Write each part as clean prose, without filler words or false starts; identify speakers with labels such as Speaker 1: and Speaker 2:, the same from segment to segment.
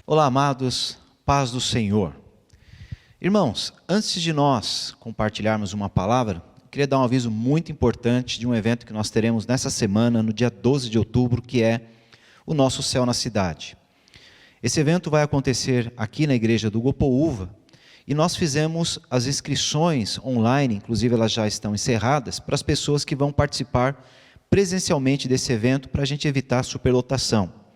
Speaker 1: Olá, amados, paz do Senhor. Irmãos, antes de nós compartilharmos uma palavra, queria dar um aviso muito importante de um evento que nós teremos nessa semana, no dia 12 de outubro, que é o nosso Céu na Cidade. Esse evento vai acontecer aqui na igreja do Gopoúva, e nós fizemos as inscrições online, inclusive elas já estão encerradas, para as pessoas que vão participar presencialmente desse evento, para a gente evitar superlotação.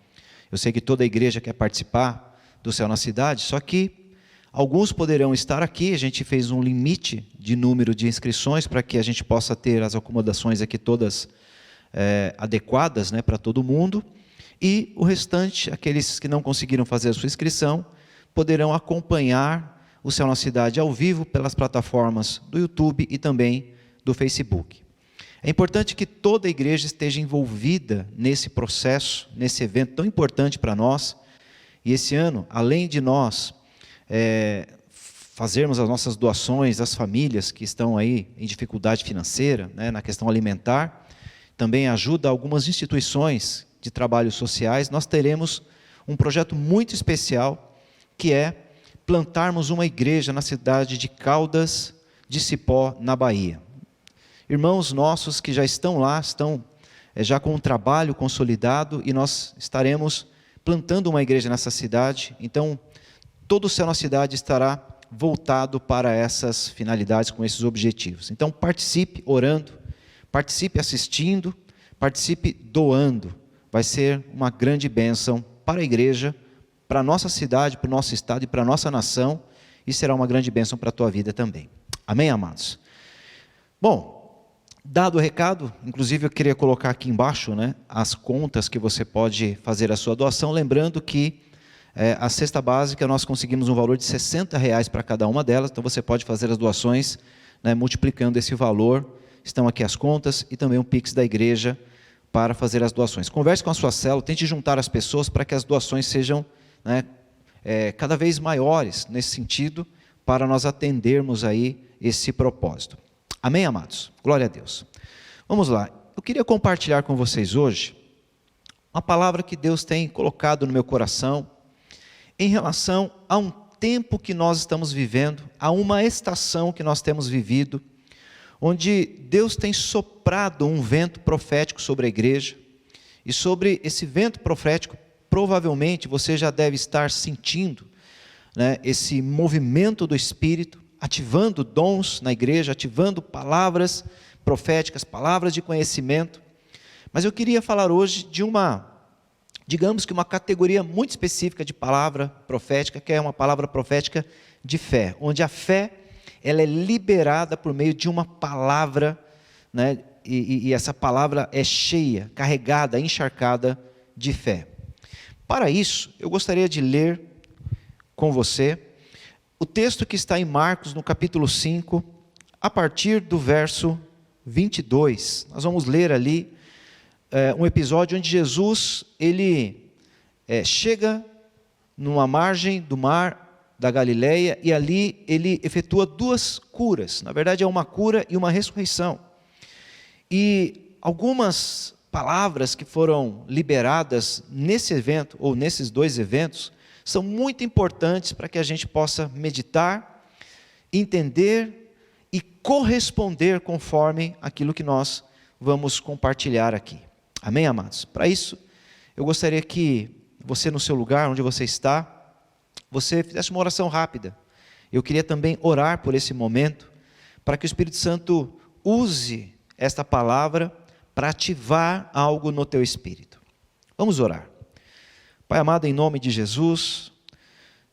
Speaker 1: Eu sei que toda a igreja quer participar do Céu na Cidade, só que alguns poderão estar aqui. A gente fez um limite de número de inscrições para que a gente possa ter as acomodações aqui todas adequadas, para todo mundo. E o restante, aqueles que não conseguiram fazer a sua inscrição, poderão acompanhar o Céu na Cidade ao vivo pelas plataformas do YouTube e também do Facebook. É importante que toda a igreja esteja envolvida nesse processo, nesse evento tão importante para nós. E esse ano, além de nós fazermos as nossas doações às famílias que estão aí em dificuldade financeira, na questão alimentar, também ajuda algumas instituições de trabalhos sociais, nós teremos um projeto muito especial, que é plantarmos uma igreja na cidade de Caldas de Cipó, na Bahia. Irmãos nossos que já estão lá, estão já com um trabalho consolidado, e nós estaremos plantando uma igreja nessa cidade. Então, todo o Céu na Cidade estará voltado para essas finalidades, com esses objetivos. Então, participe orando, participe assistindo, participe doando. Vai ser uma grande bênção para a igreja, para a nossa cidade, para o nosso estado e para a nossa nação, e será uma grande bênção para a tua vida também. Amém, amados? Bom, dado o recado, inclusive eu queria colocar aqui embaixo, as contas que você pode fazer a sua doação, lembrando que a cesta básica nós conseguimos um valor de R$60 para cada uma delas, então você pode fazer as doações, multiplicando esse valor. Estão aqui as contas e também o Pix da igreja para fazer as doações. Converse com a sua célula, tente juntar as pessoas para que as doações sejam cada vez maiores nesse sentido, para nós atendermos aí esse propósito. Amém, amados? Glória a Deus. Vamos lá. Eu queria compartilhar com vocês hoje uma palavra que Deus tem colocado no meu coração em relação a um tempo que nós estamos vivendo, a uma estação que nós temos vivido, onde Deus tem soprado um vento profético sobre a igreja. E sobre esse vento profético, provavelmente você já deve estar sentindo esse movimento do Espírito, ativando dons na igreja, ativando palavras proféticas, palavras de conhecimento. Mas eu queria falar hoje de digamos que uma categoria muito específica de palavra profética, que é uma palavra profética de fé, onde a fé ela é liberada por meio de uma palavra, e essa palavra é cheia, carregada, encharcada de fé. Para isso, eu gostaria de ler com você o texto que está em Marcos, no capítulo 5, a partir do verso 22. Nós vamos ler ali um episódio onde Jesus, ele chega numa margem do mar da Galileia, e ali ele efetua duas curas. Na verdade, é uma cura e uma ressurreição. E algumas palavras que foram liberadas nesse evento, ou nesses dois eventos, são muito importantes para que a gente possa meditar, entender e corresponder conforme aquilo que nós vamos compartilhar aqui. Amém, amados? Para isso, eu gostaria que você, no seu lugar, onde você está, você fizesse uma oração rápida. Eu queria também orar por esse momento, para que o Espírito Santo use esta palavra para ativar algo no teu espírito. Vamos orar. Pai amado, em nome de Jesus,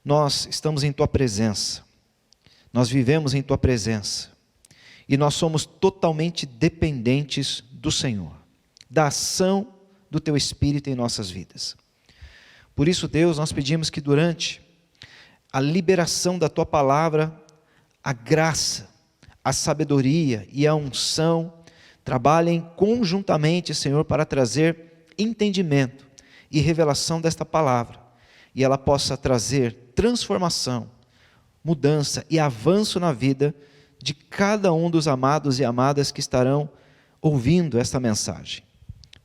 Speaker 1: nós estamos em Tua presença, nós vivemos em Tua presença, e nós somos totalmente dependentes do Senhor, da ação do Teu Espírito em nossas vidas. Por isso, Deus, nós pedimos que durante a liberação da Tua palavra, a graça, a sabedoria e a unção trabalhem conjuntamente, Senhor, para trazer entendimento e revelação desta palavra, e ela possa trazer transformação, mudança e avanço na vida de cada um dos amados e amadas que estarão ouvindo esta mensagem.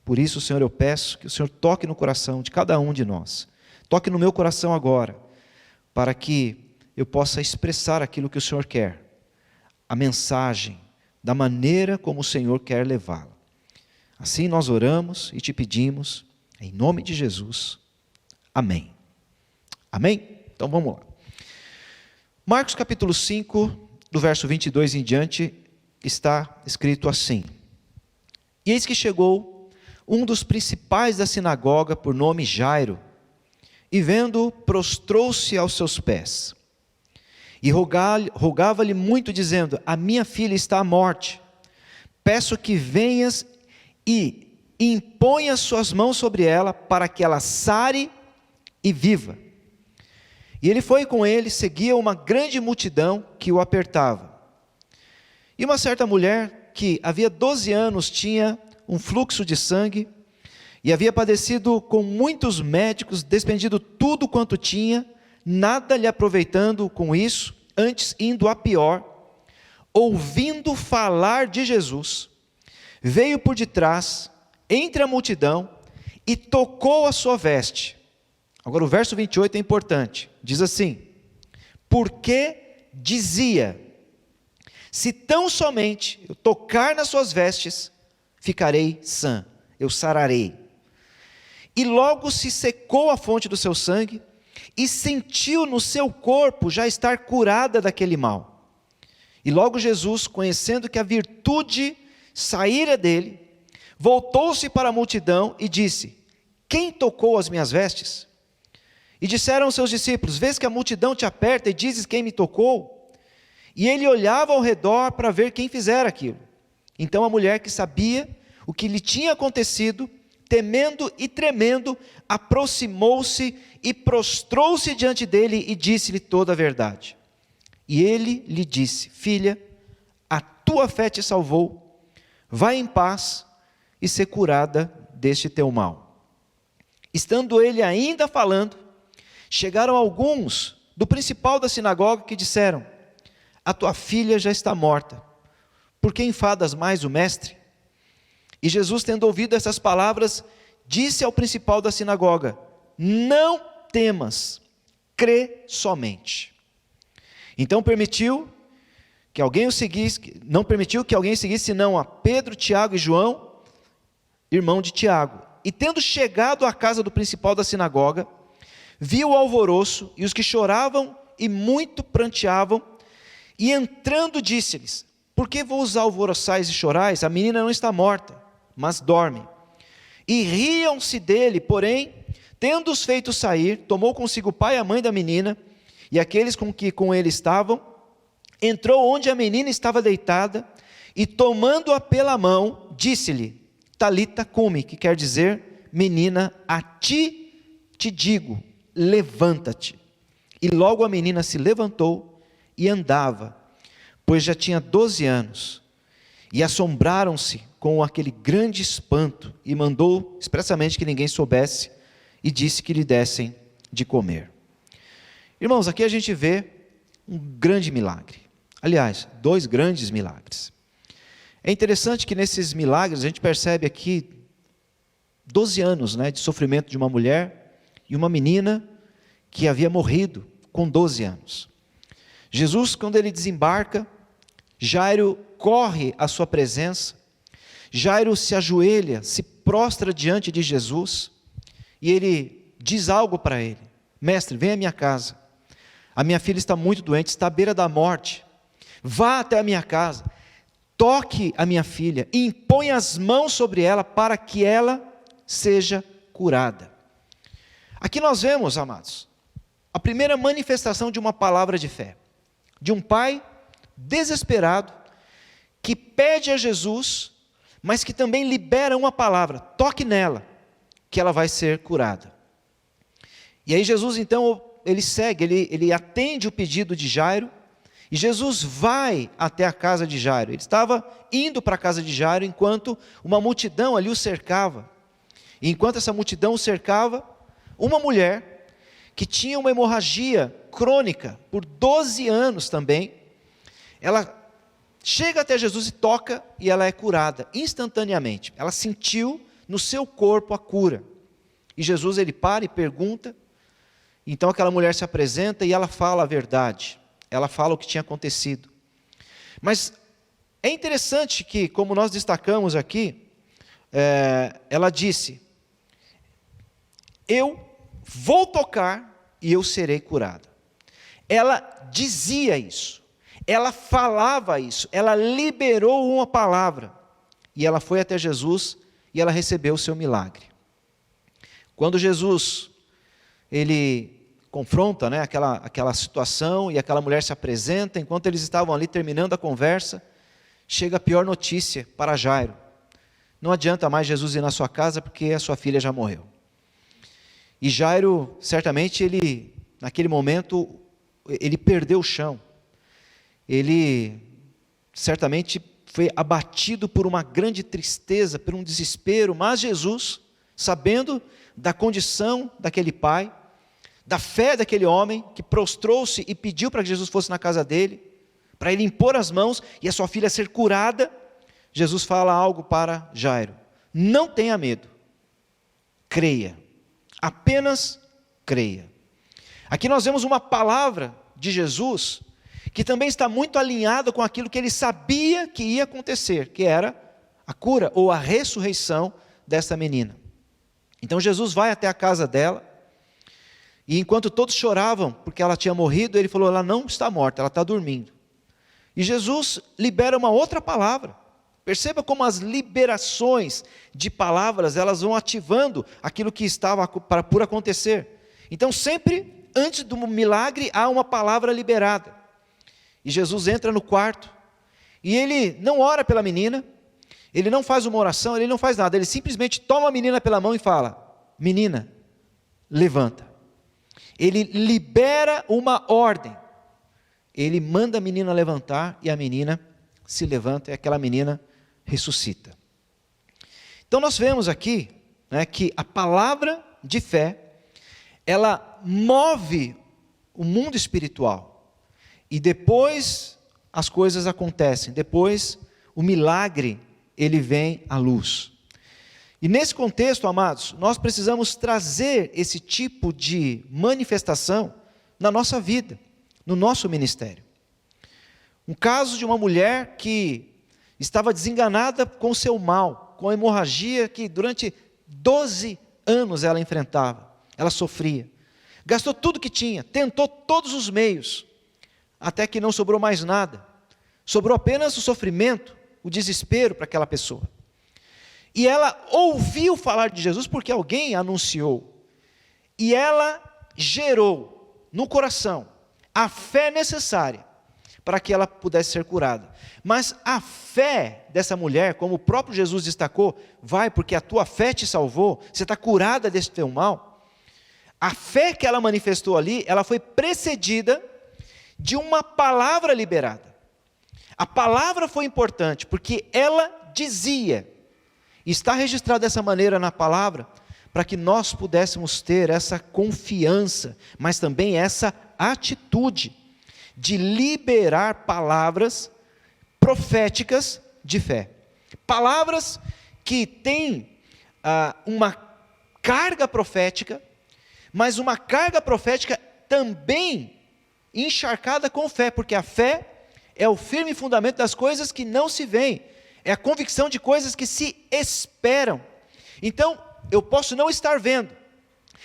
Speaker 1: Por isso, Senhor, eu peço que o Senhor toque no coração de cada um de nós, toque no meu coração agora, para que eu possa expressar aquilo que o Senhor quer, a mensagem, da maneira como o Senhor quer levá-la. Assim nós oramos e te pedimos, em nome de Jesus. Amém. Amém? Então vamos lá. Marcos capítulo 5, do verso 22 em diante, está escrito assim: E eis que chegou um dos principais da sinagoga, por nome Jairo, e vendo-o, prostrou-se aos seus pés, e rogava-lhe muito, dizendo: A minha filha está à morte, peço que venhas e imponha suas mãos sobre ela, para que ela sare e viva. E ele foi com ele, seguia uma grande multidão que o apertava. E uma certa mulher, que havia 12 anos tinha um fluxo de sangue, e havia padecido com muitos médicos, despendido tudo quanto tinha, nada lhe aproveitando com isso, antes indo a pior, ouvindo falar de Jesus, veio por detrás, entre a multidão, e tocou a sua veste. Agora o verso 28 é importante, diz assim: porque dizia: se tão somente eu tocar nas suas vestes, ficarei sã, eu sararei. E logo se secou a fonte do seu sangue, e sentiu no seu corpo já estar curada daquele mal. E logo Jesus, conhecendo que a virtude saíra dele, voltou-se para a multidão e disse: quem tocou as minhas vestes? E disseram os seus discípulos: vês que a multidão te aperta e dizes: quem me tocou? E ele olhava ao redor para ver quem fizera aquilo. Então a mulher, que sabia o que lhe tinha acontecido, temendo e tremendo, aproximou-se e prostrou-se diante dele e disse-lhe toda a verdade. E ele lhe disse: filha, a tua fé te salvou, vai em paz e ser curada deste teu mal. Estando ele ainda falando, chegaram alguns do principal da sinagoga que disseram: a tua filha já está morta, por que enfadas mais o mestre? E Jesus, tendo ouvido essas palavras, disse ao principal da sinagoga: não temas, crê somente. Então não permitiu que alguém seguisse senão a Pedro, Tiago e João, irmão de Tiago. E tendo chegado à casa do principal da sinagoga, viu o alvoroço e os que choravam e muito pranteavam, e entrando disse-lhes: por que vos alvoroçais e chorais? A menina não está morta, mas dorme. E riam-se dele, porém, tendo-os feito sair, tomou consigo o pai e a mãe da menina, e aqueles que com ele estavam, entrou onde a menina estava deitada, e tomando-a pela mão, disse-lhe: Talita cumi, que quer dizer: menina, a ti te digo, levanta-te. E logo a menina se levantou e andava, pois já tinha 12 anos. E assombraram-se com aquele grande espanto, e mandou expressamente que ninguém soubesse, e disse que lhe dessem de comer. Irmãos, aqui a gente vê um grande milagre. Aliás, 2 grandes milagres. É interessante que nesses milagres a gente percebe aqui 12 anos, de sofrimento de uma mulher e uma menina que havia morrido com 12 anos. Jesus, quando ele desembarca, Jairo corre à sua presença, Jairo se ajoelha, se prostra diante de Jesus, e ele diz algo para ele: mestre, vem à minha casa, a minha filha está muito doente, está à beira da morte, vá até a minha casa, toque a minha filha, e impõe as mãos sobre ela, para que ela seja curada. Aqui nós vemos, amados, a primeira manifestação de uma palavra de fé, de um pai desesperado, que pede a Jesus, mas que também libera uma palavra: toque nela, que ela vai ser curada. E aí Jesus então, ele segue, ele atende o pedido de Jairo, e Jesus vai até a casa de Jairo. Ele estava indo para a casa de Jairo, enquanto uma multidão ali o cercava. E enquanto essa multidão o cercava, uma mulher, que tinha uma hemorragia crônica, por 12 anos também, ela chega até Jesus e toca, e ela é curada instantaneamente. Ela sentiu no seu corpo a cura. E Jesus, ele para e pergunta: Então aquela mulher se apresenta e ela fala a verdade, ela fala o que tinha acontecido. Mas é interessante que, como nós destacamos aqui, ela disse: eu vou tocar e eu serei curada. Ela dizia isso, ela falava isso, ela liberou uma palavra, e ela foi até Jesus e ela recebeu o seu milagre. Quando Jesus, ele confronta, né, aquela situação, e aquela mulher se apresenta, enquanto eles estavam ali terminando a conversa, chega a pior notícia para Jairo: não adianta mais Jesus ir na sua casa, porque a sua filha já morreu. E Jairo, certamente, naquele momento, ele perdeu o chão, ele certamente foi abatido por uma grande tristeza, por um desespero, mas Jesus, sabendo da condição daquele pai, da fé daquele homem, que prostrou-se e pediu para que Jesus fosse na casa dele, para ele impor as mãos e a sua filha ser curada, Jesus fala algo para Jairo: não tenha medo, creia, apenas creia. Aqui nós vemos uma palavra de Jesus, que também está muito alinhada com aquilo que ele sabia que ia acontecer, que era a cura ou a ressurreição dessa menina. Então Jesus vai até a casa dela, e enquanto todos choravam porque ela tinha morrido, ele falou: ela não está morta, ela está dormindo. E Jesus libera uma outra palavra. Perceba como as liberações de palavras, elas vão ativando aquilo que estava por acontecer. Então sempre, antes do milagre, há uma palavra liberada. E Jesus entra no quarto, e ele não ora pela menina, ele não faz uma oração, ele não faz nada, ele simplesmente toma a menina pela mão e fala: menina, levanta. Ele libera uma ordem, ele manda a menina levantar, e a menina se levanta, e aquela menina ressuscita. Então nós vemos aqui, né, que a palavra de fé, ela move o mundo espiritual, e depois as coisas acontecem, depois o milagre, ele vem à luz. E nesse contexto, amados, nós precisamos trazer esse tipo de manifestação na nossa vida, no nosso ministério. Um caso de uma mulher que estava desenganada com seu mal, com a hemorragia que durante 12 anos ela enfrentava, ela sofria, gastou tudo que tinha, tentou todos os meios, até que não sobrou mais nada, sobrou apenas o sofrimento, o desespero para aquela pessoa. E ela ouviu falar de Jesus porque alguém anunciou, e ela gerou no coração a fé necessária para que ela pudesse ser curada. Mas a fé dessa mulher, como o próprio Jesus destacou: vai, porque a tua fé te salvou, você está curada desse teu mal. A fé que ela manifestou ali, ela foi precedida de uma palavra liberada. A palavra foi importante, porque ela dizia, e está registrado dessa maneira na palavra, para que nós pudéssemos ter essa confiança, mas também essa atitude de liberar palavras proféticas de fé. Palavras que têm uma carga profética, mas uma carga profética também encharcada com fé, porque a fé é o firme fundamento das coisas que não se veem, é a convicção de coisas que se esperam. Então, eu posso não estar vendo,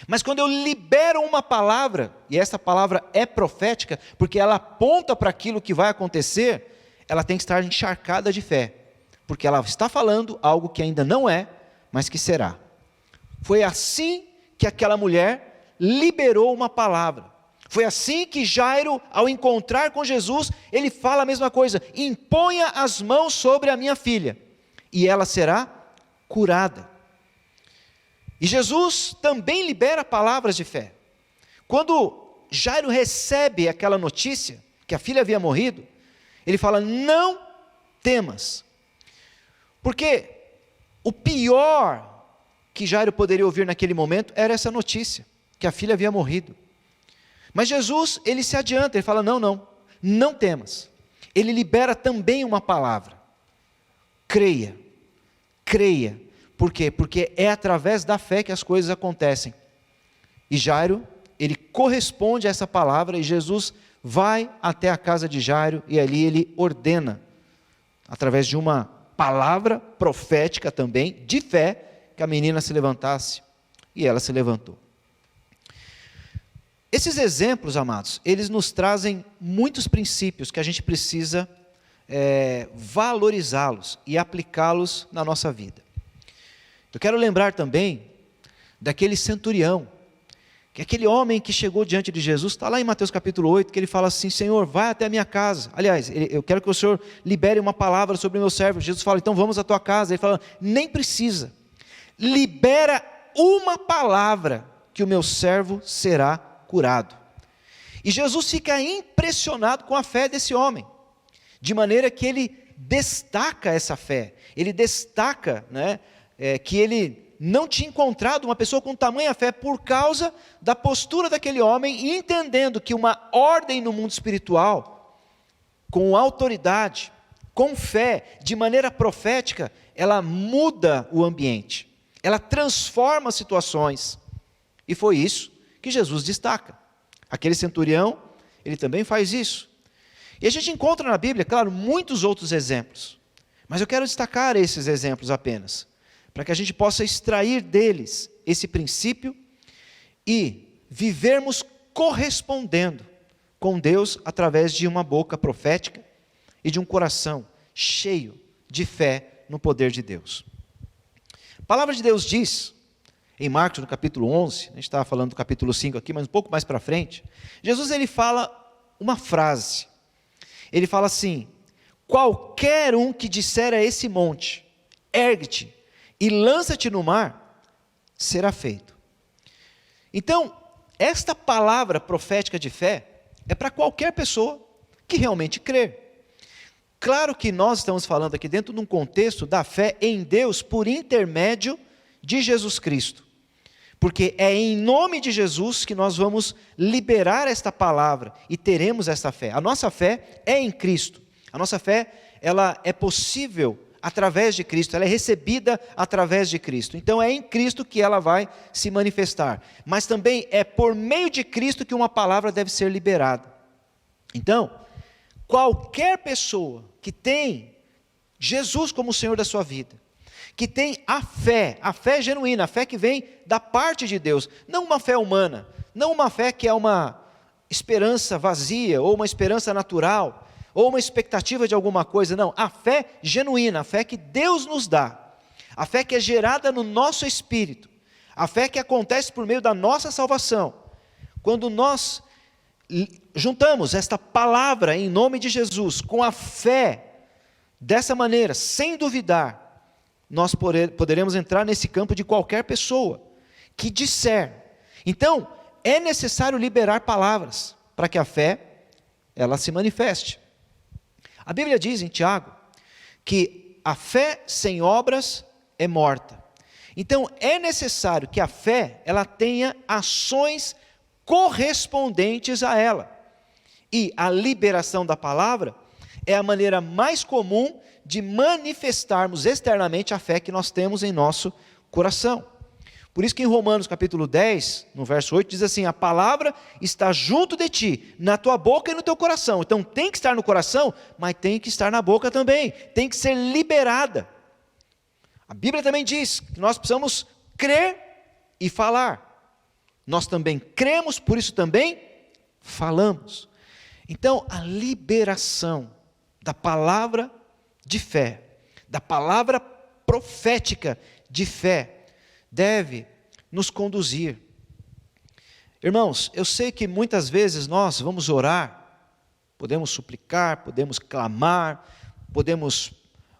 Speaker 1: mas quando eu libero uma palavra, e essa palavra é profética, porque ela aponta para aquilo que vai acontecer, ela tem que estar encharcada de fé, porque ela está falando algo que ainda não é, mas que será. Foi assim que aquela mulher liberou uma palavra. Foi assim que Jairo, ao encontrar com Jesus, ele fala a mesma coisa: imponha as mãos sobre a minha filha, e ela será curada. E Jesus também libera palavras de fé. Quando Jairo recebe aquela notícia, que a filha havia morrido, ele fala: não temas. Porque o pior que Jairo poderia ouvir naquele momento era essa notícia, que a filha havia morrido. Mas Jesus, ele se adianta, ele fala: não temas. Ele libera também uma palavra: creia. Por quê? Porque é através da fé que as coisas acontecem. E Jairo ele corresponde a essa palavra e Jesus vai até a casa de Jairo e ali ele ordena, através de uma palavra profética também, de fé, que a menina se levantasse, e ela se levantou. Esses exemplos, amados, eles nos trazem muitos princípios que a gente precisa valorizá-los e aplicá-los na nossa vida. Eu quero lembrar também daquele centurião, que é aquele homem que chegou diante de Jesus, está lá em Mateus capítulo 8, que ele fala assim: Senhor, vai até a minha casa. Aliás, eu quero que o Senhor libere uma palavra sobre o meu servo. Jesus fala: então vamos à tua casa. Ele fala: nem precisa, libera uma palavra que o meu servo será curado. E Jesus fica impressionado com a fé desse homem, de maneira que ele destaca essa fé, ele destaca, que ele não tinha encontrado uma pessoa com tamanha fé por causa da postura daquele homem, e entendendo que uma ordem no mundo espiritual, com autoridade, com fé, de maneira profética, ela muda o ambiente, ela transforma situações, e foi isso que Jesus destaca. Aquele centurião, ele também faz isso. E a gente encontra na Bíblia, claro, muitos outros exemplos, mas eu quero destacar esses exemplos apenas, para que a gente possa extrair deles esse princípio e vivermos correspondendo com Deus através de uma boca profética e de um coração cheio de fé no poder de Deus. A palavra de Deus diz, em Marcos, no capítulo 11, a gente estava falando do capítulo 5 aqui, mas um pouco mais para frente, Jesus ele fala uma frase, ele fala assim: qualquer um que disser a esse monte, ergue-te e lança-te no mar, será feito. Então, esta palavra profética de fé é para qualquer pessoa que realmente crer. Claro que nós estamos falando aqui dentro de um contexto da fé em Deus por intermédio de Jesus Cristo. Porque é em nome de Jesus que nós vamos liberar esta palavra e teremos esta fé. A nossa fé é em Cristo. A nossa fé, ela é possível através de Cristo, ela é recebida através de Cristo. Então é em Cristo que ela vai se manifestar. Mas também é por meio de Cristo que uma palavra deve ser liberada. Então, qualquer pessoa que tem Jesus como o Senhor da sua vida, que tem a fé genuína, a fé que vem da parte de Deus, não uma fé humana, não uma fé que é uma esperança vazia, ou uma esperança natural, ou uma expectativa de alguma coisa, não, a fé genuína, a fé que Deus nos dá, a fé que é gerada no nosso espírito, a fé que acontece por meio da nossa salvação. Quando nós juntamos esta palavra em nome de Jesus com a fé, dessa maneira, sem duvidar, nós poderemos entrar nesse campo de qualquer pessoa que disser. Então, é necessário liberar palavras para que a fé, ela se manifeste. A Bíblia diz em Tiago que a fé sem obras é morta. Então, é necessário que a fé, ela tenha ações correspondentes a ela. E a liberação da palavra é a maneira mais comum de manifestarmos externamente a fé que nós temos em nosso coração. Por isso que em Romanos capítulo 10, no verso 8, diz assim: a palavra está junto de ti, na tua boca e no teu coração. Então tem que estar no coração, mas tem que estar na boca também, tem que ser liberada. A Bíblia também diz que nós precisamos crer e falar. Nós também cremos, por isso também falamos. Então a liberação da palavra de fé, da palavra profética de fé, deve nos conduzir. Irmãos, eu sei que muitas vezes nós vamos orar, podemos suplicar, podemos clamar, podemos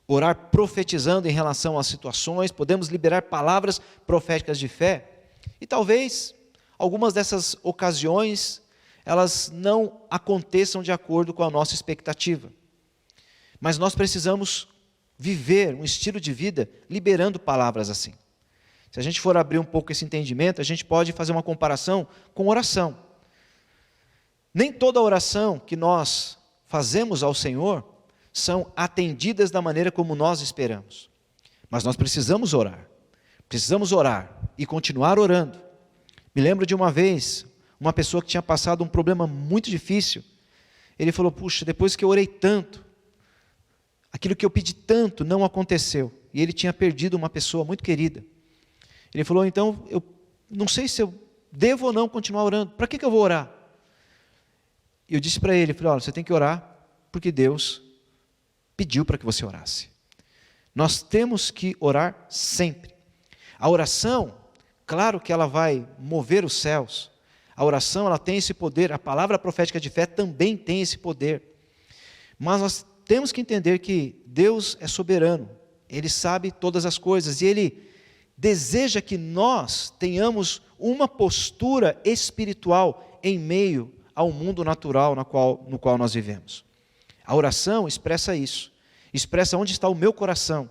Speaker 1: orar profetizando em relação às situações, podemos liberar palavras proféticas de fé, e talvez algumas dessas ocasiões, elas não aconteçam de acordo com a nossa expectativa. Mas nós precisamos viver um estilo de vida liberando palavras assim. Se a gente for abrir um pouco esse entendimento, a gente pode fazer uma comparação com oração. Nem toda oração que nós fazemos ao Senhor são atendidas da maneira como nós esperamos. Mas nós precisamos orar e continuar orando. Me lembro de uma vez, uma pessoa que tinha passado um problema muito difícil. Ele falou, puxa, depois que eu orei tanto, aquilo que eu pedi tanto não aconteceu. E ele tinha perdido uma pessoa muito querida. Ele falou, então, eu não sei se eu devo ou não continuar orando. Para que eu vou orar? E eu disse para ele, falei, olha, você tem que orar porque Deus pediu para que você orasse. Nós temos que orar sempre. A oração, claro que ela vai mover os céus. A oração, ela tem esse poder. A palavra profética de fé também tem esse poder. Mas nós temos que entender que Deus é soberano. Ele sabe todas as coisas. E Ele deseja que nós tenhamos uma postura espiritual em meio ao mundo natural no qual nós vivemos. A oração expressa isso. Expressa onde está o meu coração.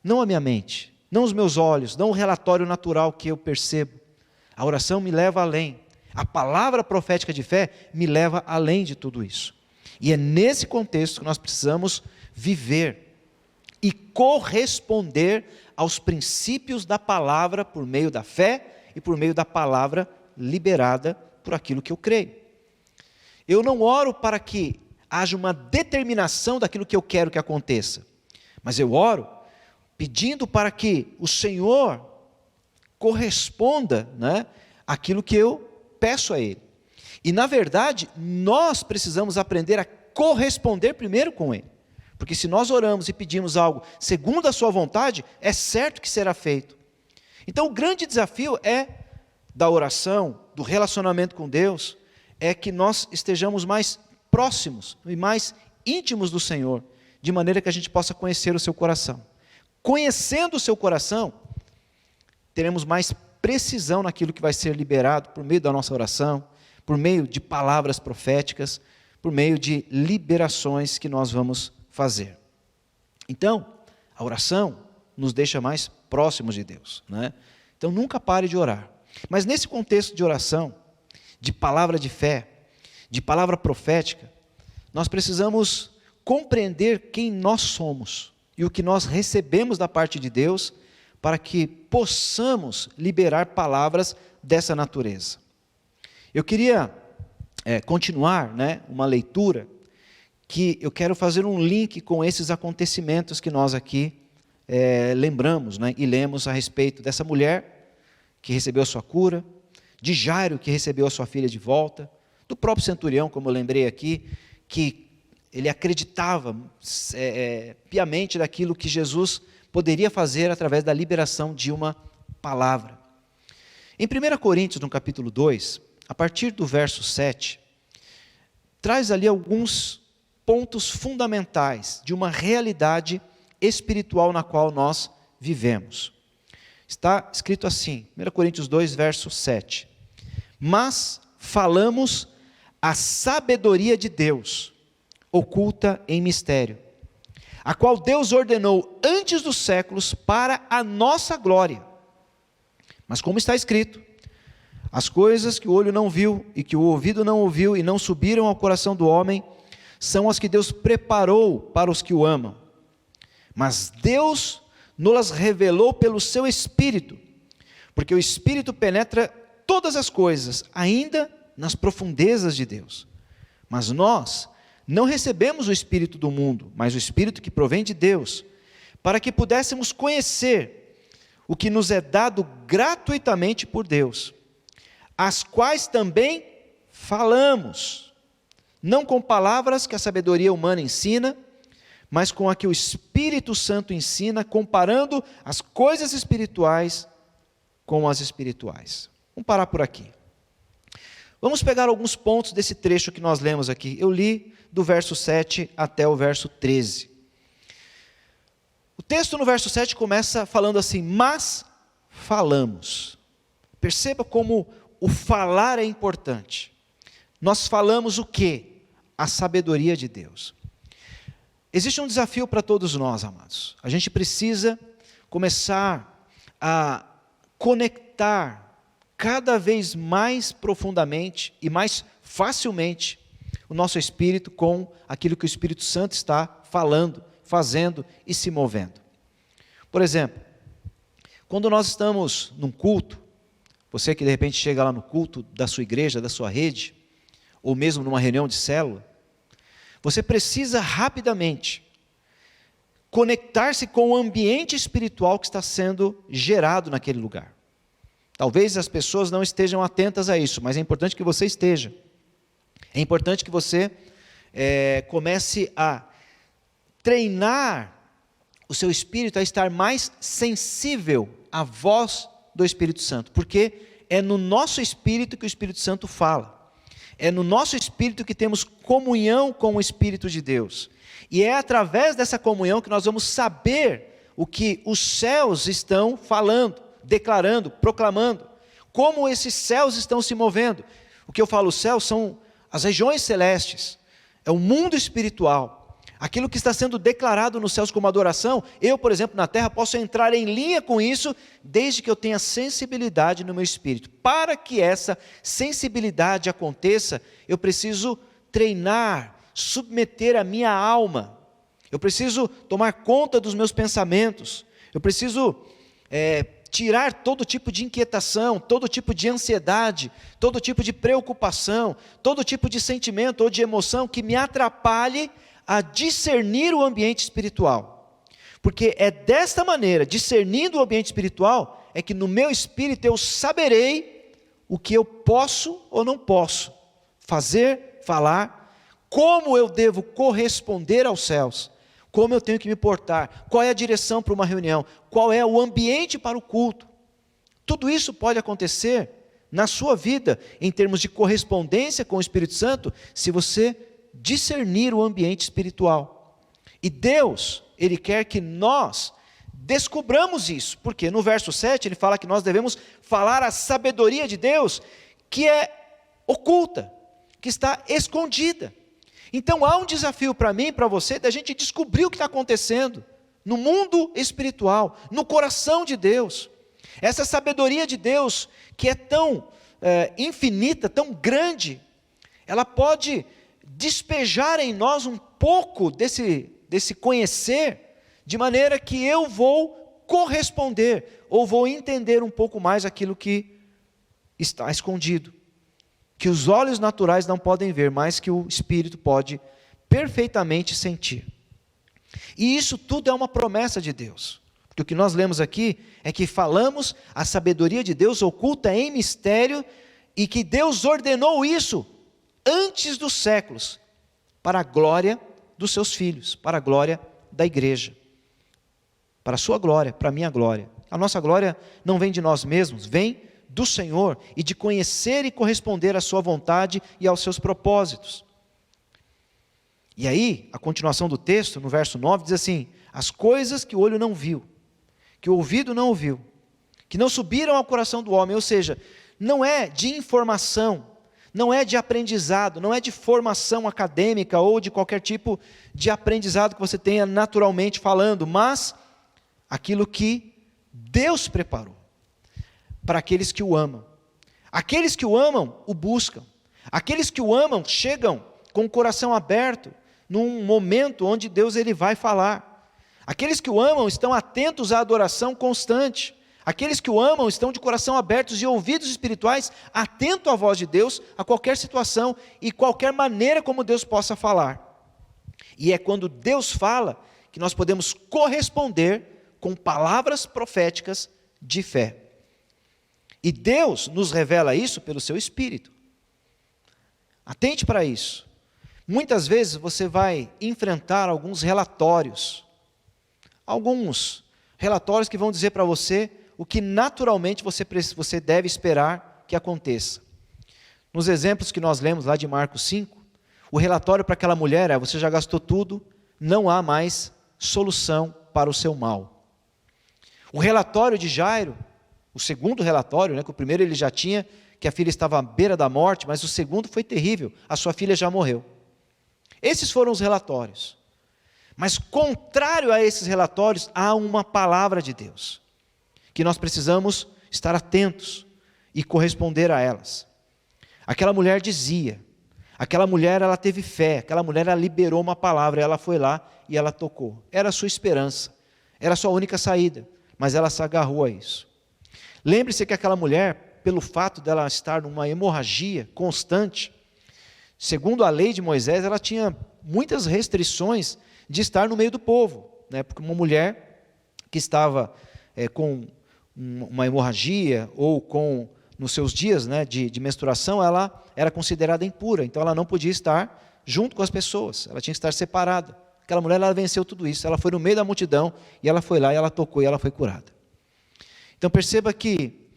Speaker 1: Não a minha mente. Não os meus olhos. Não o relatório natural que eu percebo. A oração me leva além. A palavra profética de fé me leva além de tudo isso. E é nesse contexto que nós precisamos viver e corresponder aos princípios da palavra por meio da fé e por meio da palavra liberada por aquilo que eu creio. Eu não oro para que haja uma determinação daquilo que eu quero que aconteça, mas eu oro pedindo para que o Senhor corresponda, àquilo que eu peço a Ele. E na verdade, nós precisamos aprender a corresponder primeiro com Ele. Porque se nós oramos e pedimos algo segundo a sua vontade, é certo que será feito. Então o grande desafio da oração, do relacionamento com Deus, é que nós estejamos mais próximos e mais íntimos do Senhor, de maneira que a gente possa conhecer o seu coração. Conhecendo o seu coração, teremos mais precisão naquilo que vai ser liberado por meio da nossa oração, por meio de palavras proféticas, por meio de liberações que nós vamos fazer. Então, a oração nos deixa mais próximos de Deus, Então, nunca pare de orar. Mas nesse contexto de oração, de palavra de fé, de palavra profética, nós precisamos compreender quem nós somos e o que nós recebemos da parte de Deus para que possamos liberar palavras dessa natureza. Eu queria continuar uma leitura que eu quero fazer um link com esses acontecimentos que nós aqui lembramos e lemos a respeito dessa mulher que recebeu a sua cura, de Jairo que recebeu a sua filha de volta, do próprio centurião, como eu lembrei aqui, que ele acreditava piamente daquilo que Jesus poderia fazer através da liberação de uma palavra. Em 1 Coríntios, no capítulo 2, a partir do verso 7, traz ali alguns pontos fundamentais de uma realidade espiritual na qual nós vivemos. Está escrito assim, 1 Coríntios 2, verso 7. Mas falamos a sabedoria de Deus, oculta em mistério, a qual Deus ordenou antes dos séculos para a nossa glória. Mas como está escrito, as coisas que o olho não viu e que o ouvido não ouviu e não subiram ao coração do homem, são as que Deus preparou para os que o amam. Mas Deus nos revelou pelo seu Espírito, porque o Espírito penetra todas as coisas, ainda nas profundezas de Deus. Mas nós não recebemos o Espírito do mundo, mas o Espírito que provém de Deus, para que pudéssemos conhecer o que nos é dado gratuitamente por Deus, as quais também falamos, não com palavras que a sabedoria humana ensina, mas com a que o Espírito Santo ensina, comparando as coisas espirituais com as espirituais. Vamos parar por aqui. Vamos pegar alguns pontos desse trecho que nós lemos aqui. Eu li do verso 7 até o verso 13. O texto no verso 7 começa falando assim, mas falamos. Perceba como o falar é importante. Nós falamos o quê? A sabedoria de Deus. Existe um desafio para todos nós, amados. A gente precisa começar a conectar cada vez mais profundamente e mais facilmente o nosso espírito com aquilo que o Espírito Santo está falando, fazendo e se movendo. Por exemplo, quando nós estamos num culto, Você que de repente chega lá no culto da sua igreja, da sua rede, ou mesmo numa reunião de célula, você precisa rapidamente conectar-se com o ambiente espiritual que está sendo gerado naquele lugar. Talvez as pessoas não estejam atentas a isso, mas é importante que você esteja. É importante que você comece a treinar o seu espírito a estar mais sensível à voz do Espírito Santo, porque é no nosso espírito que o Espírito Santo fala. É no nosso espírito que temos comunhão com o Espírito de Deus. E é através dessa comunhão que nós vamos saber o que os céus estão falando, declarando, proclamando. Como esses céus estão se movendo. O que eu falo, os céus são as regiões celestes. É o mundo espiritual. Aquilo que está sendo declarado nos céus como adoração, eu, por exemplo, na terra, posso entrar em linha com isso, desde que eu tenha sensibilidade no meu espírito. Para que essa sensibilidade aconteça, eu preciso treinar, submeter a minha alma. Eu preciso tomar conta dos meus pensamentos. Eu preciso tirar todo tipo de inquietação, todo tipo de ansiedade, todo tipo de preocupação, todo tipo de sentimento ou de emoção que me atrapalhe a discernir o ambiente espiritual. Porque é desta maneira, discernindo o ambiente espiritual, é que no meu espírito eu saberei o que eu posso ou não posso fazer, falar, como eu devo corresponder aos céus, como eu tenho que me portar, qual é a direção para uma reunião, qual é o ambiente para o culto. Tudo isso pode acontecer na sua vida, em termos de correspondência com o Espírito Santo, se você discernir o ambiente espiritual. E Deus, Ele quer que nós descubramos isso, porque no verso 7 Ele fala que nós devemos falar a sabedoria de Deus, que é oculta, que está escondida. Então há um desafio para mim e para você, da gente descobrir o que está acontecendo no mundo espiritual, no coração de Deus. Essa sabedoria de Deus, que é tão infinita, tão grande, ela pode despejar em nós um pouco desse conhecer, de maneira que eu vou corresponder, ou vou entender um pouco mais aquilo que está escondido, que os olhos naturais não podem ver, mas que o Espírito pode perfeitamente sentir. E isso tudo é uma promessa de Deus, porque o que nós lemos aqui é que falamos a sabedoria de Deus oculta em mistério, e que Deus ordenou isso antes dos séculos, para a glória dos seus filhos, para a glória da igreja, para a sua glória, para a minha glória. A nossa glória não vem de nós mesmos, vem do Senhor, e de conhecer e corresponder à sua vontade e aos seus propósitos. E aí, a continuação do texto, no verso 9, diz assim: as coisas que o olho não viu, que o ouvido não ouviu, que não subiram ao coração do homem, ou seja, não é de informação, não é de aprendizado, não é de formação acadêmica ou de qualquer tipo de aprendizado que você tenha naturalmente falando, mas aquilo que Deus preparou para aqueles que o amam. Aqueles que o amam, o buscam. Aqueles que o amam, chegam com o coração aberto, num momento onde Deus ele vai falar. Aqueles que o amam estão atentos à adoração constante. Aqueles que o amam estão de coração abertos e ouvidos espirituais, atentos à voz de Deus, a qualquer situação e qualquer maneira como Deus possa falar. E é quando Deus fala que nós podemos corresponder com palavras proféticas de fé. E Deus nos revela isso pelo seu Espírito. Atente para isso. Muitas vezes você vai enfrentar alguns relatórios que vão dizer para você o que naturalmente você deve esperar que aconteça. Nos exemplos que nós lemos lá de Marcos 5, o relatório para aquela mulher é: você já gastou tudo, não há mais solução para o seu mal. O relatório de Jairo, o segundo relatório, que o primeiro ele já tinha, que a filha estava à beira da morte, mas o segundo foi terrível, a sua filha já morreu. Esses foram os relatórios. Mas contrário a esses relatórios, há uma palavra de Deus, que nós precisamos estar atentos e corresponder a elas. Aquela mulher dizia, aquela mulher ela teve fé, aquela mulher ela liberou uma palavra, ela foi lá e ela tocou. Era a sua esperança, era a sua única saída, mas ela se agarrou a isso. Lembre-se que aquela mulher pelo fato dela estar numa hemorragia constante, segundo a lei de Moisés, ela tinha muitas restrições de estar no meio do povo, né? Porque uma mulher que estava com uma hemorragia ou nos seus dias, né, de menstruação, ela era considerada impura, então ela não podia estar junto com as pessoas, ela tinha que estar separada. Aquela mulher, ela venceu tudo isso, ela foi no meio da multidão, e ela foi lá, e ela tocou, e ela foi curada. Então perceba que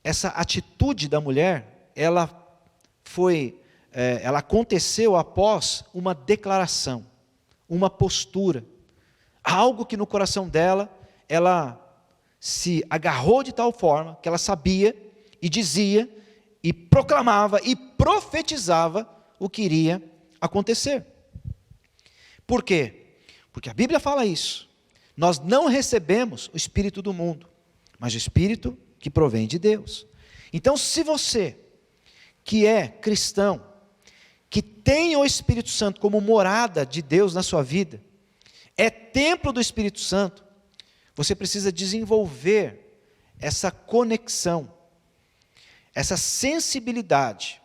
Speaker 1: essa atitude da mulher, ela aconteceu após uma declaração, uma postura, algo que no coração dela, ela se agarrou de tal forma, que ela sabia, e dizia, e proclamava, e profetizava o que iria acontecer. Por quê? Porque a Bíblia fala isso. Nós não recebemos o espírito do mundo, mas o espírito que provém de Deus. Então, se você, que é cristão, que tem o Espírito Santo como morada de Deus na sua vida, é templo do Espírito Santo, você precisa desenvolver essa conexão, essa sensibilidade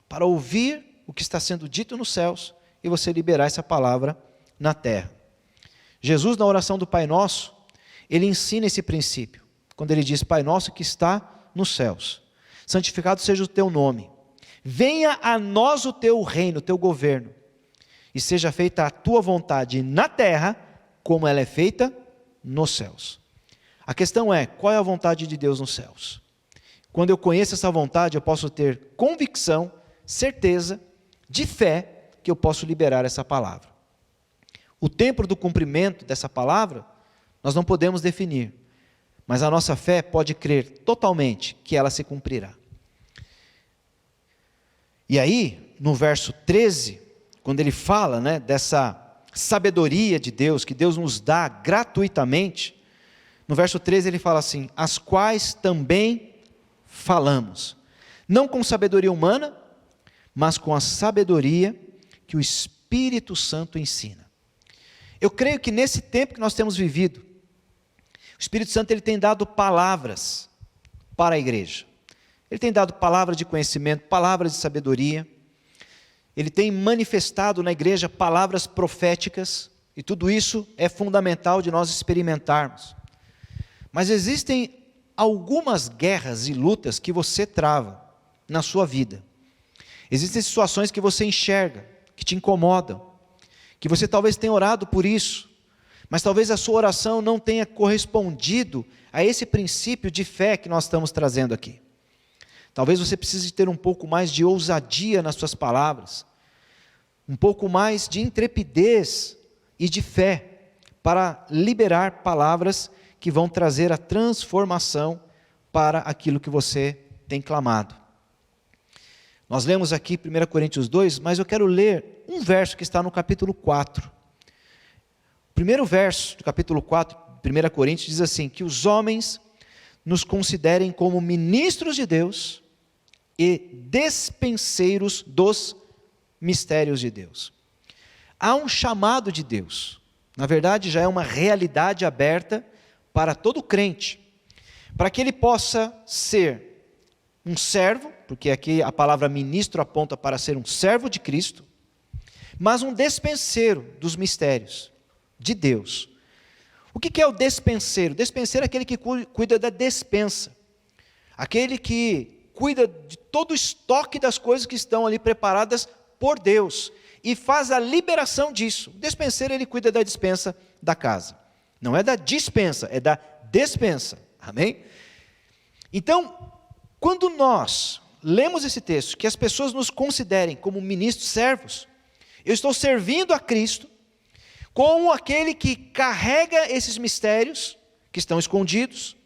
Speaker 1: para ouvir o que está sendo dito nos céus e você liberar essa palavra na terra. Jesus, na oração do Pai Nosso, ele ensina esse princípio, quando ele diz: Pai Nosso que está nos céus, santificado seja o teu nome, venha a nós o teu reino, o teu governo, e seja feita a tua vontade na terra, como ela é feita nos céus. A questão é, qual é a vontade de Deus nos céus? Quando eu conheço essa vontade, eu posso ter convicção, certeza, de fé, que eu posso liberar essa palavra. O tempo do cumprimento dessa palavra, nós não podemos definir, mas a nossa fé pode crer totalmente que ela se cumprirá. E aí, no verso 13, quando ele fala, né, dessa sabedoria de Deus, que Deus nos dá gratuitamente, no verso 13 ele fala assim: as quais também falamos, não com sabedoria humana, mas com a sabedoria que o Espírito Santo ensina. Eu creio que nesse tempo que nós temos vivido, o Espírito Santo ele tem dado palavras para a igreja. Ele tem dado palavras de conhecimento, palavras de sabedoria. Ele tem manifestado na igreja palavras proféticas, e tudo isso é fundamental de nós experimentarmos. Mas existem algumas guerras e lutas que você trava na sua vida. Existem situações que você enxerga, que te incomodam, que você talvez tenha orado por isso, mas talvez a sua oração não tenha correspondido a esse princípio de fé que nós estamos trazendo aqui. Talvez você precise ter um pouco mais de ousadia nas suas palavras, um pouco mais de intrepidez e de fé, para liberar palavras que vão trazer a transformação para aquilo que você tem clamado. Nós lemos aqui 1 Coríntios 2, mas eu quero ler um verso que está no capítulo 4. O primeiro verso do capítulo 4, 1 Coríntios, diz assim: que os homens nos considerem como ministros de Deus e despenseiros dos mistérios de Deus. Há um chamado de Deus, na verdade já é uma realidade aberta para todo crente, para que ele possa ser um servo, porque aqui a palavra ministro aponta para ser um servo de Cristo, mas um despenseiro dos mistérios de Deus. O que é o despenseiro? O despenseiro é aquele que cuida da despensa, aquele que cuida de todo o estoque das coisas que estão ali preparadas por Deus, e faz a liberação disso. O despenseiro, ele cuida da despensa da casa, não é da dispensa, é da despensa, amém? Então, quando nós lemos esse texto, que as pessoas nos considerem como ministros servos, eu estou servindo a Cristo, como aquele que carrega esses mistérios, que estão escondidos,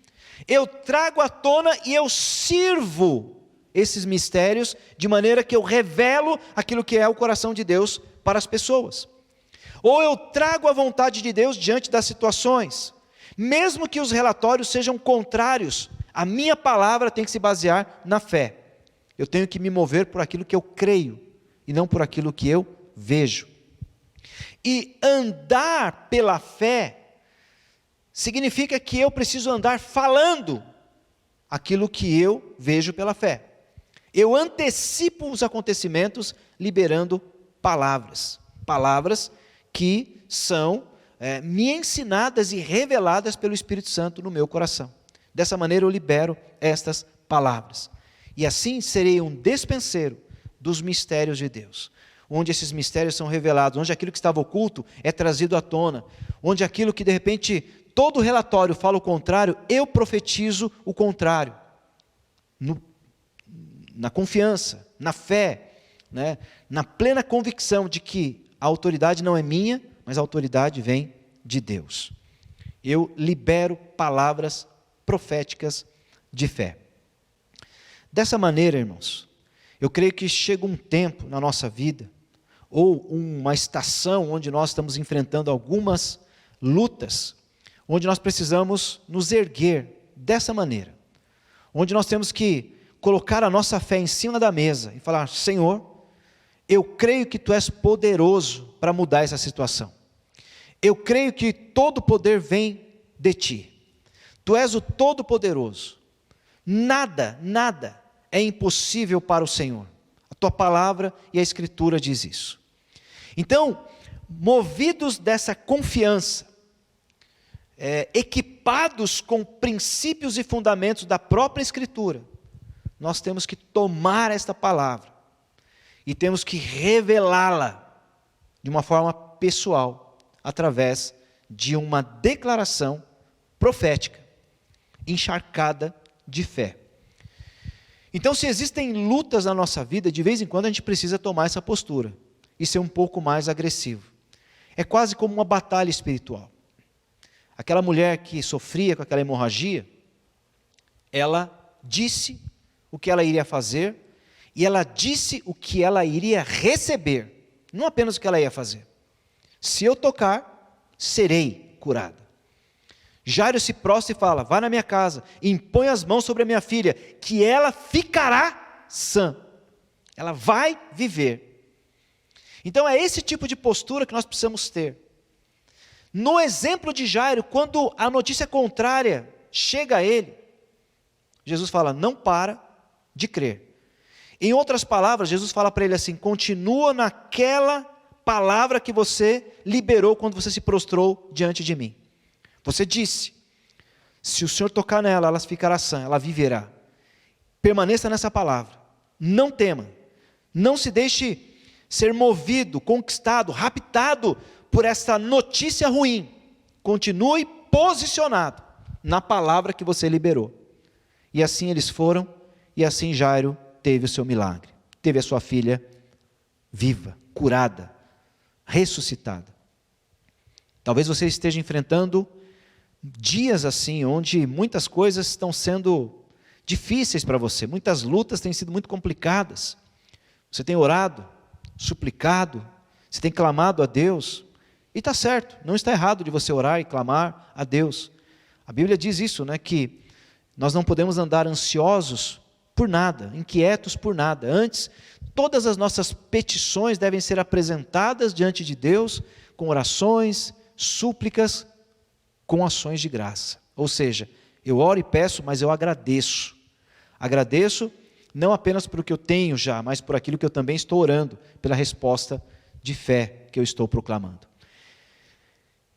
Speaker 1: eu trago à tona e eu sirvo esses mistérios, de maneira que eu revelo aquilo que é o coração de Deus para as pessoas. Ou eu trago a vontade de Deus diante das situações, mesmo que os relatórios sejam contrários, a minha palavra tem que se basear na fé. Eu tenho que me mover por aquilo que eu creio, e não por aquilo que eu vejo. E andar pela fé significa que eu preciso andar falando aquilo que eu vejo pela fé. Eu antecipo os acontecimentos liberando palavras. Palavras que são me ensinadas e reveladas pelo Espírito Santo no meu coração. Dessa maneira eu libero estas palavras. E assim serei um despenseiro dos mistérios de Deus. Onde esses mistérios são revelados, onde aquilo que estava oculto é trazido à tona, onde aquilo que de repente todo relatório fala o contrário, eu profetizo o contrário. Na confiança, na fé, né? Na plena convicção de que a autoridade não é minha, mas a autoridade vem de Deus. Eu libero palavras proféticas de fé. Dessa maneira, irmãos, eu creio que chega um tempo na nossa vida, ou uma estação onde nós estamos enfrentando algumas lutas, onde nós precisamos nos erguer dessa maneira, onde nós temos que colocar a nossa fé em cima da mesa e falar: Senhor, eu creio que Tu és poderoso para mudar essa situação. Eu creio que todo poder vem de Ti. Tu és o Todo-Poderoso. Nada é impossível para o Senhor. A Tua palavra e a Escritura diz isso. Então, movidos dessa confiança, equipados com princípios e fundamentos da própria Escritura, nós temos que tomar esta palavra e temos que revelá-la de uma forma pessoal, através de uma declaração profética, encharcada de fé. Então, se existem lutas na nossa vida, de vez em quando a gente precisa tomar essa postura e ser um pouco mais agressivo. É quase como uma batalha espiritual. Aquela mulher que sofria com aquela hemorragia, ela disse o que ela iria fazer e ela disse o que ela iria receber, não apenas o que ela ia fazer. Se eu tocar, serei curada. Jairo se prostra e fala: vá na minha casa, impõe as mãos sobre a minha filha, que ela ficará sã. Ela vai viver. Então é esse tipo de postura que nós precisamos ter. No exemplo de Jairo, quando a notícia contrária chega a ele, Jesus fala: não para de crer. Em outras palavras, Jesus fala para ele assim: continua naquela palavra que você liberou quando você se prostrou diante de mim. Você disse: se o Senhor tocar nela, ela ficará sã, ela viverá. Permaneça nessa palavra. Não tema. Não se deixe ser movido, conquistado, raptado por essa notícia ruim. Continue posicionado na palavra que você liberou. E assim eles foram, e assim Jairo teve o seu milagre. Teve a sua filha viva, curada, ressuscitada. Talvez você esteja enfrentando dias assim, onde muitas coisas estão sendo difíceis para você, muitas lutas têm sido muito complicadas. Você tem orado, suplicado, você tem clamado a Deus, e está certo, não está errado de você orar e clamar a Deus. A Bíblia diz isso, né, que nós não podemos andar ansiosos por nada, inquietos por nada. Antes, todas as nossas petições devem ser apresentadas diante de Deus, com orações, súplicas, com ações de graça. Ou seja, eu oro e peço, mas eu agradeço. Agradeço não apenas por o que eu tenho já, mas por aquilo que eu também estou orando, pela resposta de fé que eu estou proclamando.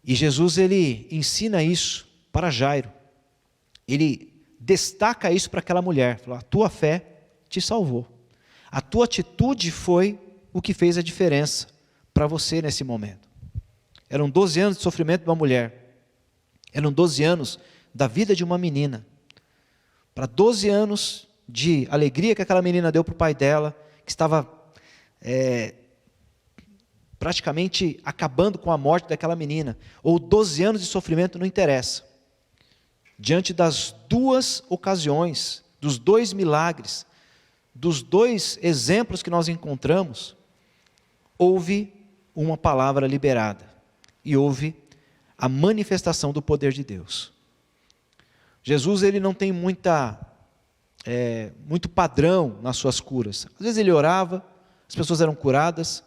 Speaker 1: E Jesus, ele ensina isso para Jairo. Ele destaca isso para aquela mulher. Fala: a tua fé te salvou. A tua atitude foi o que fez a diferença para você nesse momento. Eram 12 anos de sofrimento de uma mulher. Eram 12 anos da vida de uma menina. Para 12 anos de alegria que aquela menina deu para o pai dela, que estava praticamente acabando com a morte daquela menina. Ou 12 anos de sofrimento, não interessa. Diante das duas ocasiões, dos dois milagres, dos dois exemplos que nós encontramos, houve uma palavra liberada. E houve a manifestação do poder de Deus. Jesus, ele não tem muito padrão nas suas curas. Às vezes ele orava, as pessoas eram curadas.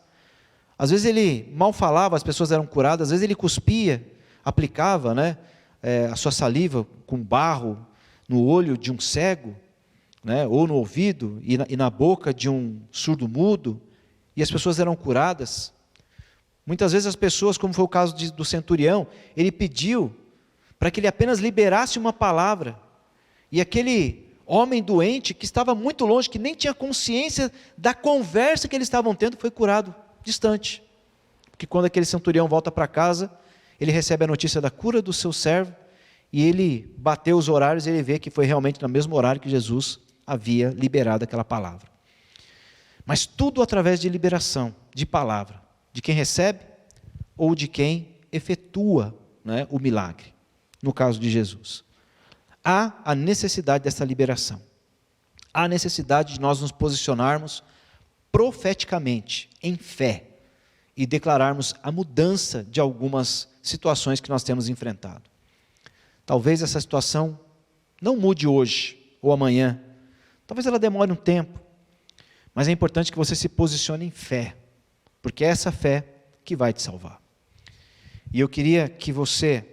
Speaker 1: Às vezes ele mal falava, as pessoas eram curadas. Às vezes ele cuspia, aplicava, a sua saliva com barro no olho de um cego, né, ou no ouvido e na boca de um surdo-mudo, e as pessoas eram curadas. Muitas vezes as pessoas, como foi o caso do centurião, ele pediu para que ele apenas liberasse uma palavra, e aquele homem doente, que estava muito longe, que nem tinha consciência da conversa que eles estavam tendo, foi curado distante. Porque quando aquele centurião volta para casa, ele recebe a notícia da cura do seu servo, e ele bateu os horários, e ele vê que foi realmente no mesmo horário que Jesus havia liberado aquela palavra. Mas tudo através de liberação, de palavra, de quem recebe ou de quem efetua, né, o milagre, no caso de Jesus. Há a necessidade dessa liberação, há a necessidade de nós nos posicionarmos profeticamente, em fé, e declararmos a mudança de algumas situações que nós temos enfrentado. Talvez essa situação não mude hoje ou amanhã, talvez ela demore um tempo, mas é importante que você se posicione em fé, porque é essa fé que vai te salvar. E eu queria que você,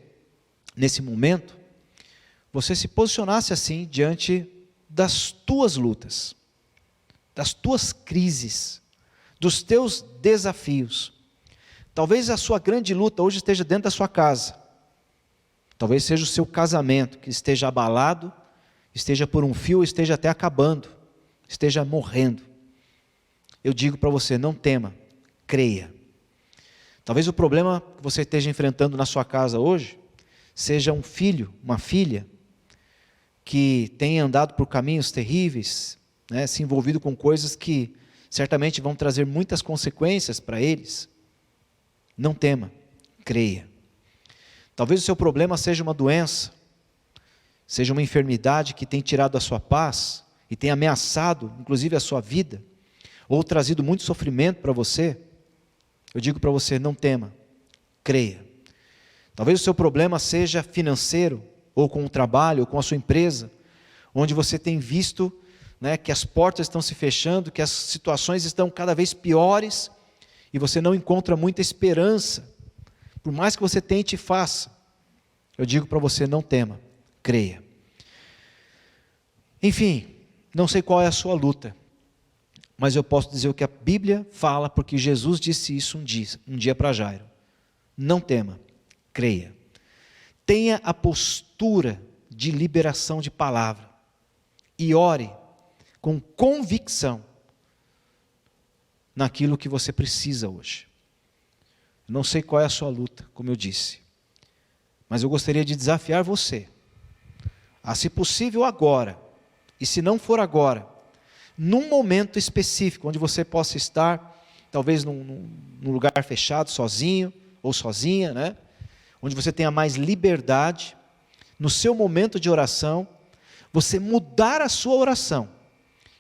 Speaker 1: nesse momento, você se posicionasse assim diante das tuas lutas, das tuas crises, dos teus desafios. Talvez a sua grande luta hoje esteja dentro da sua casa. Talvez seja o seu casamento que esteja abalado, esteja por um fio, esteja até acabando, esteja morrendo. Eu digo para você, não tema, creia. Talvez o problema que você esteja enfrentando na sua casa hoje seja um filho, uma filha, que tem andado por caminhos terríveis, né, se envolvido com coisas que certamente vão trazer muitas consequências para eles. Não tema, creia. Talvez o seu problema seja uma doença, seja uma enfermidade que tem tirado a sua paz e tem ameaçado, inclusive, a sua vida, ou trazido muito sofrimento para você. Eu digo para você, não tema, creia. Talvez o seu problema seja financeiro, ou com o trabalho, ou com a sua empresa, onde você tem visto, né, que as portas estão se fechando, que as situações estão cada vez piores, e você não encontra muita esperança. Por mais que você tente e faça, eu digo para você, não tema, creia. Enfim, não sei qual é a sua luta, mas eu posso dizer o que a Bíblia fala, porque Jesus disse isso um dia para Jairo. Não tema, creia. Tenha a postura de liberação de palavra e ore com convicção naquilo que você precisa hoje. Não sei qual é a sua luta, como eu disse, mas eu gostaria de desafiar você a, se possível agora, e se não for agora, num momento específico, onde você possa estar, talvez num lugar fechado, sozinho ou sozinha, né? Onde você tenha mais liberdade, no seu momento de oração, você mudar a sua oração,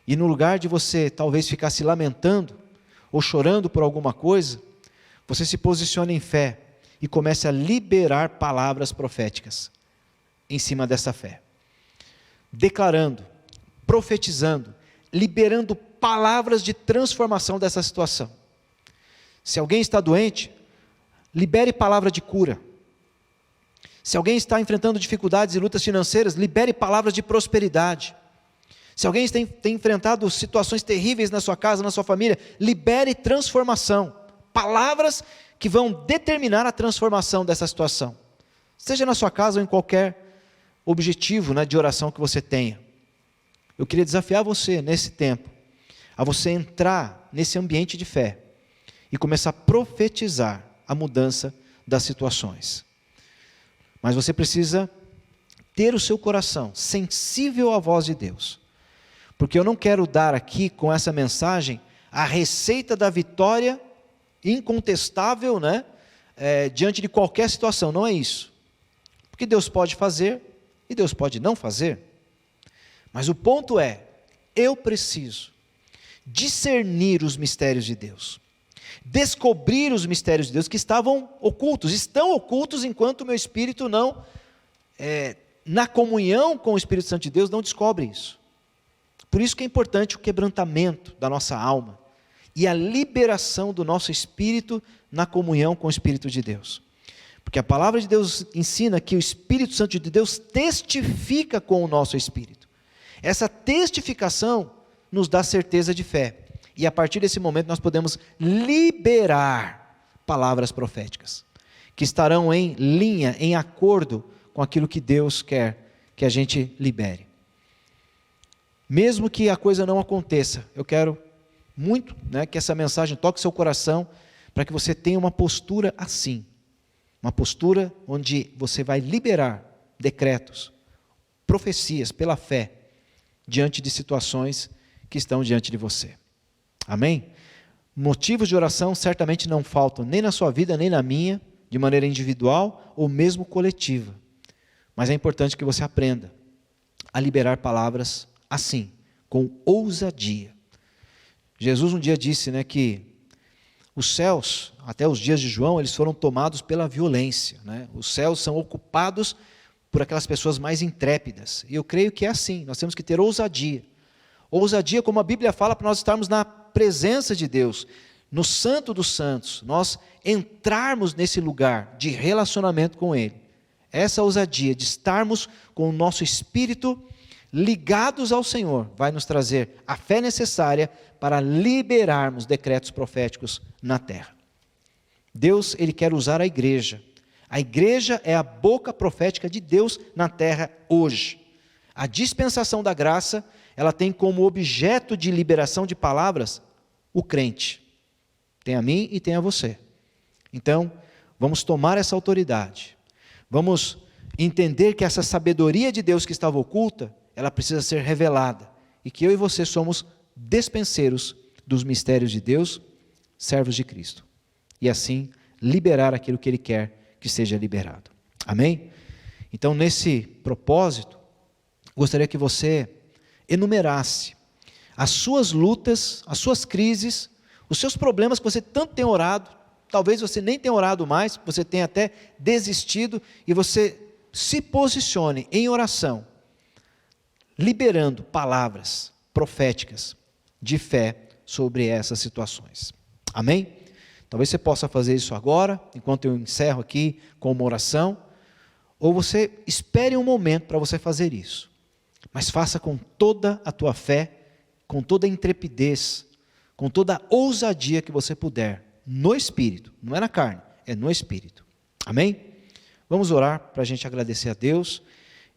Speaker 1: e no lugar de você talvez ficar se lamentando, ou chorando por alguma coisa, você se posicione em fé, e comece a liberar palavras proféticas, em cima dessa fé, declarando, profetizando, liberando palavras de transformação dessa situação. Se alguém está doente, libere palavra de cura. Se alguém está enfrentando dificuldades e lutas financeiras, libere palavras de prosperidade. Se alguém tem enfrentado situações terríveis na sua casa, na sua família, libere transformação. Palavras que vão determinar a transformação dessa situação. Seja na sua casa ou em qualquer objetivo, né, de oração que você tenha. Eu queria desafiar você, nesse tempo, a você entrar nesse ambiente de fé e começar a profetizar a mudança das situações. Mas você precisa ter o seu coração sensível à voz de Deus. Porque eu não quero dar aqui, com essa mensagem, a receita da vitória incontestável, né, diante de qualquer situação. Não é isso. Porque Deus pode fazer e Deus pode não fazer. Mas o ponto é, eu preciso discernir os mistérios de Deus, descobrir os mistérios de Deus que estavam ocultos, estão ocultos enquanto o meu espírito não, na comunhão com o Espírito Santo de Deus, não descobre isso. Por isso que é importante o quebrantamento da nossa alma e a liberação do nosso espírito na comunhão com o Espírito de Deus. Porque a palavra de Deus ensina que o Espírito Santo de Deus testifica com o nosso espírito. Essa testificação nos dá certeza de fé. E a partir desse momento nós podemos liberar palavras proféticas, que estarão em linha, em acordo com aquilo que Deus quer que a gente libere. Mesmo que a coisa não aconteça, eu quero muito, que essa mensagem toque seu coração, para que você tenha uma postura assim, uma postura onde você vai liberar decretos, profecias pela fé, diante de situações que estão diante de você. Amém? Motivos de oração certamente não faltam, nem na sua vida, nem na minha, de maneira individual ou mesmo coletiva. Mas é importante que você aprenda a liberar palavras assim, com ousadia. Jesus um dia disse, que os céus, até os dias de João, eles foram tomados pela violência. Os céus são ocupados por aquelas pessoas mais intrépidas. E eu creio que é assim, nós temos que ter ousadia. Ousadia, como a Bíblia fala, para nós estarmos na presença de Deus, no Santo dos Santos, nós entrarmos nesse lugar de relacionamento com Ele. Essa ousadia de estarmos com o nosso espírito ligados ao Senhor, vai nos trazer a fé necessária para liberarmos decretos proféticos na terra. Deus, Ele quer usar a igreja. A igreja é a boca profética de Deus na terra hoje. A dispensação da graça, ela tem como objeto de liberação de palavras o crente. Tem a mim e tem a você. Então, vamos tomar essa autoridade. Vamos entender que essa sabedoria de Deus que estava oculta, ela precisa ser revelada. E que eu e você somos dispenseiros dos mistérios de Deus, servos de Cristo. E assim, liberar aquilo que Ele quer que seja liberado. Amém? Então, nesse propósito, gostaria que você enumerasse as suas lutas, as suas crises, os seus problemas que você tanto tem orado, talvez você nem tenha orado mais, você tenha até desistido, e você se posicione em oração, liberando palavras proféticas de fé sobre essas situações. Amém? Talvez você possa fazer isso agora, enquanto eu encerro aqui com uma oração, ou você espere um momento para você fazer isso. Mas faça com toda a tua fé, com toda a intrepidez, com toda a ousadia que você puder, no Espírito, não é na carne, é no Espírito. Amém? Vamos orar para a gente agradecer a Deus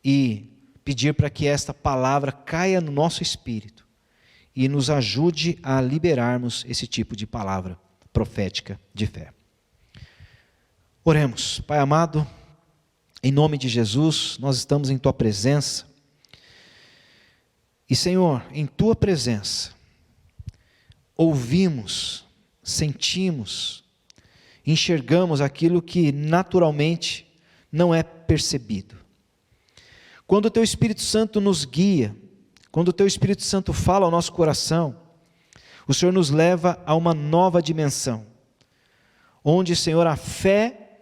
Speaker 1: e pedir para que esta palavra caia no nosso espírito e nos ajude a liberarmos esse tipo de palavra profética de fé. Oremos. Pai amado, em nome de Jesus, nós estamos em Tua presença. E Senhor, em Tua presença, ouvimos, sentimos, enxergamos aquilo que naturalmente não é percebido. Quando o Teu Espírito Santo nos guia, quando o Teu Espírito Santo fala ao nosso coração, o Senhor nos leva a uma nova dimensão, onde, Senhor, a fé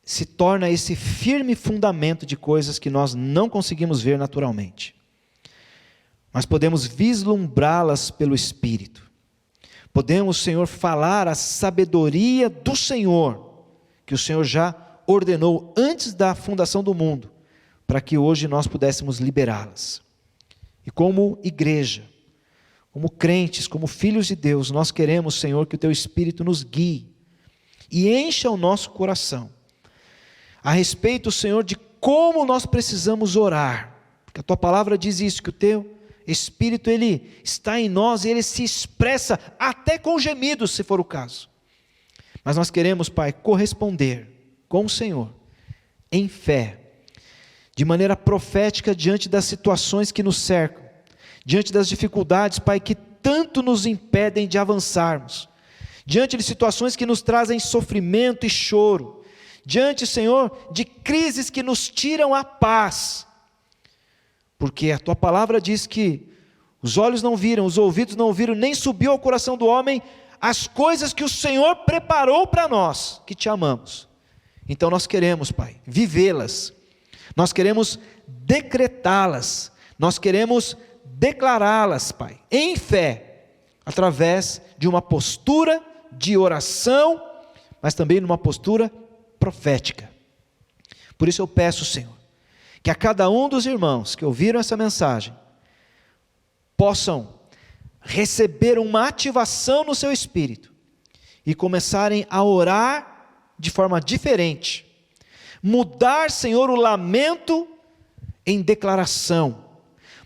Speaker 1: se torna esse firme fundamento de coisas que nós não conseguimos ver naturalmente, mas podemos vislumbrá-las pelo Espírito. Podemos, Senhor, falar a sabedoria do Senhor, que o Senhor já ordenou antes da fundação do mundo, para que hoje nós pudéssemos liberá-las. E como igreja, como crentes, como filhos de Deus, nós queremos, Senhor, que o Teu Espírito nos guie e encha o nosso coração a respeito, Senhor, de como nós precisamos orar, porque a Tua palavra diz isso, que o Teu Espírito, Ele está em nós e Ele se expressa até com gemidos, se for o caso. Mas nós queremos, Pai, corresponder com o Senhor, em fé, de maneira profética diante das situações que nos cercam, diante das dificuldades, Pai, que tanto nos impedem de avançarmos, diante de situações que nos trazem sofrimento e choro, diante, Senhor, de crises que nos tiram a paz, porque a Tua palavra diz que os olhos não viram, os ouvidos não ouviram, nem subiu ao coração do homem as coisas que o Senhor preparou para nós, que Te amamos. Então nós queremos, Pai, vivê-las, nós queremos decretá-las, nós queremos declará-las, Pai, em fé, através de uma postura de oração, mas também numa postura profética. Por isso eu peço, Senhor, que a cada um dos irmãos que ouviram essa mensagem, possam receber uma ativação no seu espírito, e começarem a orar de forma diferente, mudar, Senhor, o lamento em declaração,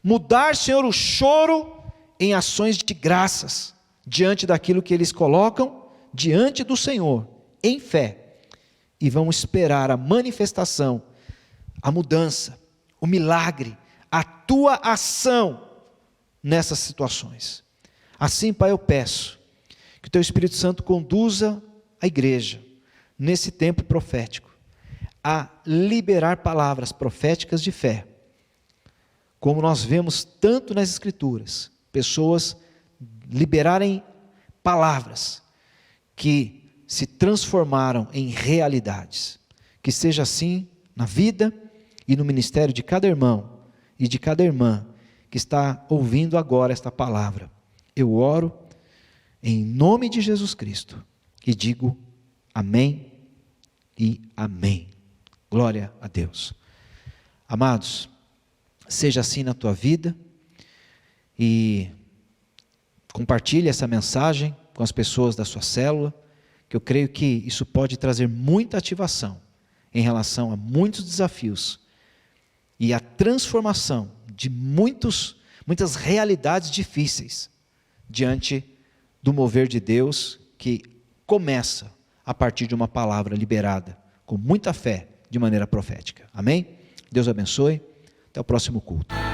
Speaker 1: mudar, Senhor, o choro em ações de graças, diante daquilo que eles colocam diante do Senhor, em fé, e vão esperar a manifestação, a mudança, o milagre, a tua ação nessas situações. Assim, Pai, eu peço que o teu Espírito Santo conduza a igreja, nesse tempo profético, a liberar palavras proféticas de fé, como nós vemos tanto nas Escrituras, pessoas liberarem palavras que se transformaram em realidades. Que seja assim na vida e no ministério de cada irmão e de cada irmã que está ouvindo agora esta palavra. Eu oro em nome de Jesus Cristo e digo amém e amém. Glória a Deus. Amados, seja assim na tua vida e compartilhe essa mensagem com as pessoas da sua célula, que eu creio que isso pode trazer muita ativação em relação a muitos desafios e a transformação de muitas realidades difíceis diante do mover de Deus que começa a partir de uma palavra liberada com muita fé de maneira profética. Amém? Deus abençoe. Até o próximo culto.